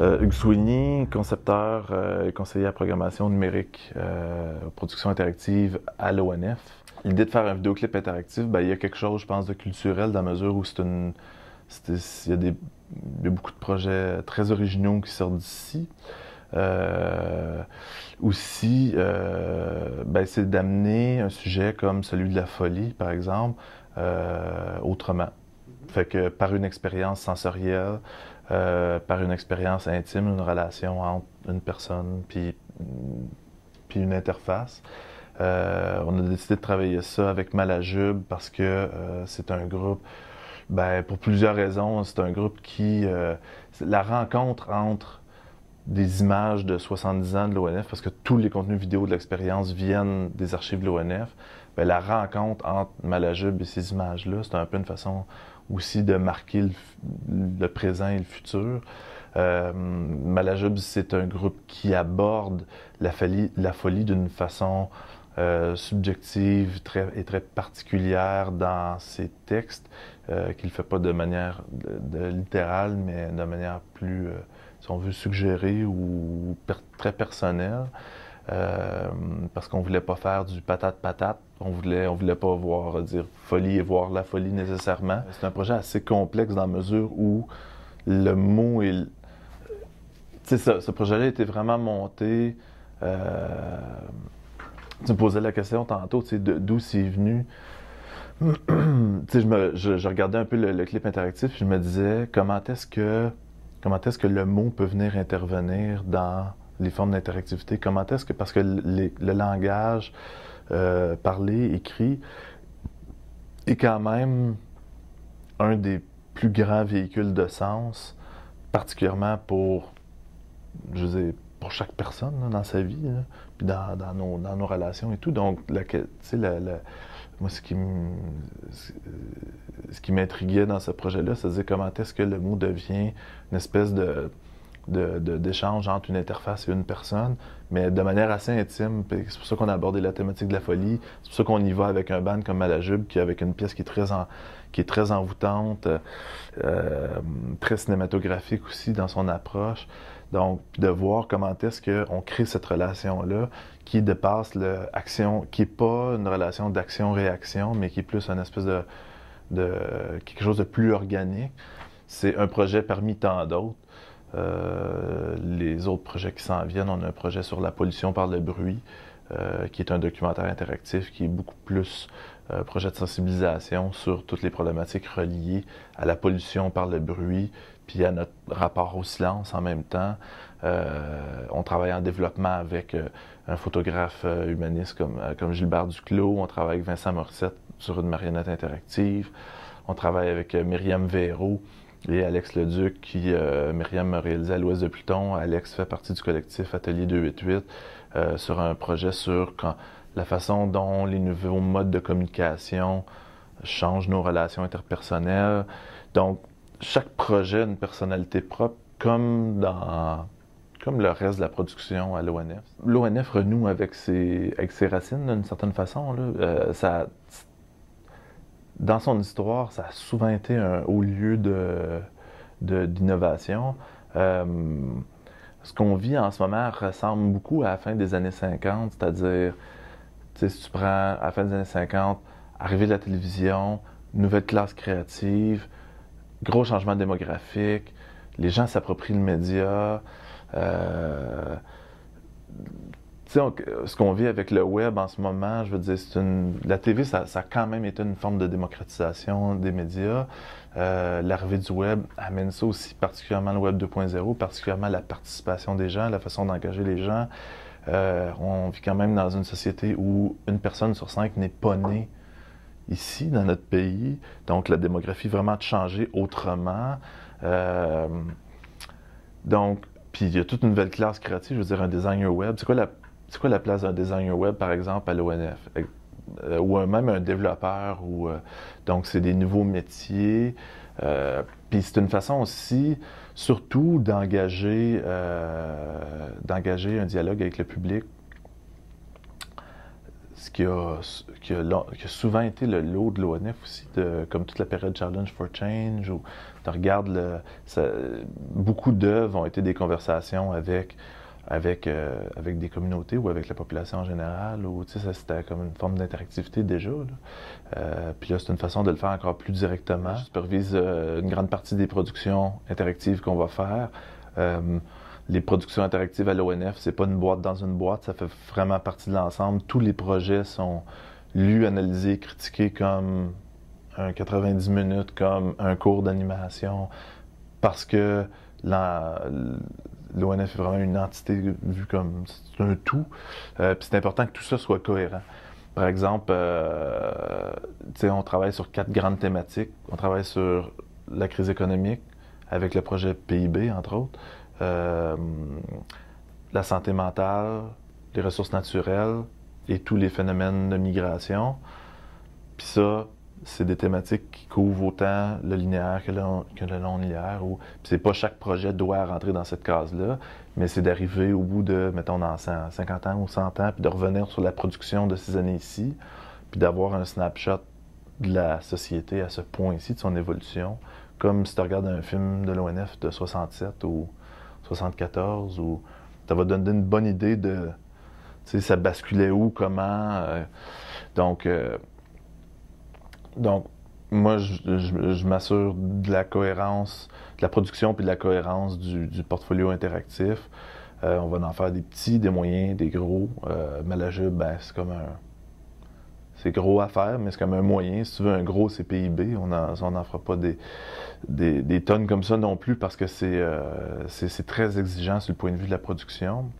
Hugues Sweeney, concepteur et conseiller à programmation numérique, production interactive à l'ONF. L'idée de faire un vidéoclip interactif, il y a quelque chose, je pense, de culturel dans la mesure où il y a beaucoup de projets très originaux qui sortent d'ici. Aussi, c'est d'amener un sujet comme celui de la folie, par exemple, autrement. Fait que par une expérience sensorielle, par une expérience intime, une relation entre une personne puis une interface. On a décidé de travailler ça avec Malajube parce que c'est un groupe, pour plusieurs raisons, c'est un groupe qui... la rencontre entre des images de 70 ans de l'ONF, parce que tous les contenus vidéo de l'expérience viennent des archives de l'ONF, la rencontre entre Malajube et ces images-là, c'est un peu une façon aussi de marquer le présent et le futur. Malajube, c'est un groupe qui aborde la folie d'une façon subjective et très particulière dans ses textes, qu'il ne fait pas de manière littérale, mais de manière plus, si on veut, suggérée ou très personnelle. Parce qu'on voulait pas faire du patate-patate. On voulait pas dire folie et voir la folie nécessairement. C'est un projet assez complexe dans la mesure où le mot est... Tu sais, ce projet-là a été vraiment monté... Tu me posais la question tantôt, tu sais, d'où c'est venu. Tu sais, je regardais un peu le clip interactif et je me disais comment est-ce que le mot peut venir intervenir dans les formes d'interactivité? Parce que le langage parlé, écrit, est quand même un des plus grands véhicules de sens, particulièrement je veux dire, pour chaque personne là, dans sa vie, là, puis dans nos relations et tout. Donc, moi, ce qui m'intriguait dans ce projet-là, c'est comment est-ce que le mot devient une espèce d'échange entre une interface et une personne, mais de manière assez intime. C'est pour ça qu'on a abordé la thématique de la folie. C'est pour ça qu'on y va avec un band comme Malajube, avec une pièce qui est très envoûtante, très cinématographique aussi dans son approche. Donc, de voir comment est-ce qu'on crée cette relation-là qui dépasse l'action, qui n'est pas une relation d'action-réaction, mais qui est plus une espèce de quelque chose de plus organique. C'est un projet parmi tant d'autres. Les autres projets qui s'en viennent, on a un projet sur la pollution par le bruit, qui est un documentaire interactif qui est beaucoup plus projet de sensibilisation sur toutes les problématiques reliées à la pollution par le bruit, puis à notre rapport au silence en même temps. On travaille en développement avec un photographe humaniste comme Gilbert Duclos. On travaille avec Vincent Morissette sur une marionnette interactive. On travaille avec Myriam Véraud et Alex Leduc, Myriam a réalisé à l'Ouest de Pluton. Alex fait partie du collectif Atelier 288 sur un projet sur la façon dont les nouveaux modes de communication changent nos relations interpersonnelles. Donc, chaque projet a une personnalité propre, comme le reste de la production à l'ONF. L'ONF renoue avec ses racines d'une certaine façon. Là. Dans son histoire, ça a souvent été un haut lieu d'innovation. Ce qu'on vit en ce moment ressemble beaucoup à la fin des années 50, c'est-à-dire, si tu prends à la fin des années 50, arrivée de la télévision, nouvelle classe créative, gros changement démographique, les gens s'approprient le média. Ce qu'on vit avec le web en ce moment, je veux dire, la TV, ça a quand même été une forme de démocratisation des médias. L'arrivée du web amène ça aussi, particulièrement le web 2.0, particulièrement la participation des gens, la façon d'engager les gens. On vit quand même dans une société où une personne sur 5 n'est pas née ici, dans notre pays. Donc, la démographie vraiment a changé autrement. Donc, puis il y a toute une nouvelle classe créative, je veux dire, un designer web. C'est quoi la place d'un designer web, par exemple, à l'ONF? Ou même un développeur. Donc, c'est des nouveaux métiers. Puis c'est une façon aussi, surtout, d'engager un dialogue avec le public. qui a souvent été le lot de l'ONF aussi, comme toute la période Challenge for Change, où tu regardes beaucoup d'œuvres ont été des conversations avec des communautés ou avec la population en général, ou tu sais, ça c'était comme une forme d'interactivité déjà. Puis là, c'est une façon de le faire encore plus directement. Je supervise une grande partie des productions interactives qu'on va faire. Les productions interactives à l'ONF, c'est pas une boîte dans une boîte, ça fait vraiment partie de l'ensemble. Tous les projets sont lus, analysés, critiqués comme un 90 minutes, comme un cours d'animation, parce que l'ONF est vraiment une entité vue comme un tout. Puis c'est important que tout ça soit cohérent. Par exemple, on travaille sur 4 grandes thématiques. On travaille sur la crise économique avec le projet PIB, entre autres. La santé mentale, les ressources naturelles et tous les phénomènes de migration. Puis ça, c'est des thématiques qui couvrent autant le linéaire que le non-linéaire. Puis c'est pas chaque projet doit rentrer dans cette case-là, mais c'est d'arriver au bout de, mettons, dans 50 ans ou 100 ans, puis de revenir sur la production de ces années-ci, puis d'avoir un snapshot de la société à ce point-ci, de son évolution, comme si tu regardes un film de l'ONF de 67 ou 74, où ça va donner une bonne idée de, tu sais, ça basculait où, comment. Donc, moi, je m'assure de la cohérence, de la production puis de la cohérence du portfolio interactif. On va en faire des petits, des moyens, des gros. Malajube, ben, c'est gros à faire, mais c'est comme un moyen. Si tu veux un gros, c'est PIB. On n'en fera pas des tonnes comme ça non plus parce que c'est très exigeant sur le point de vue de la production.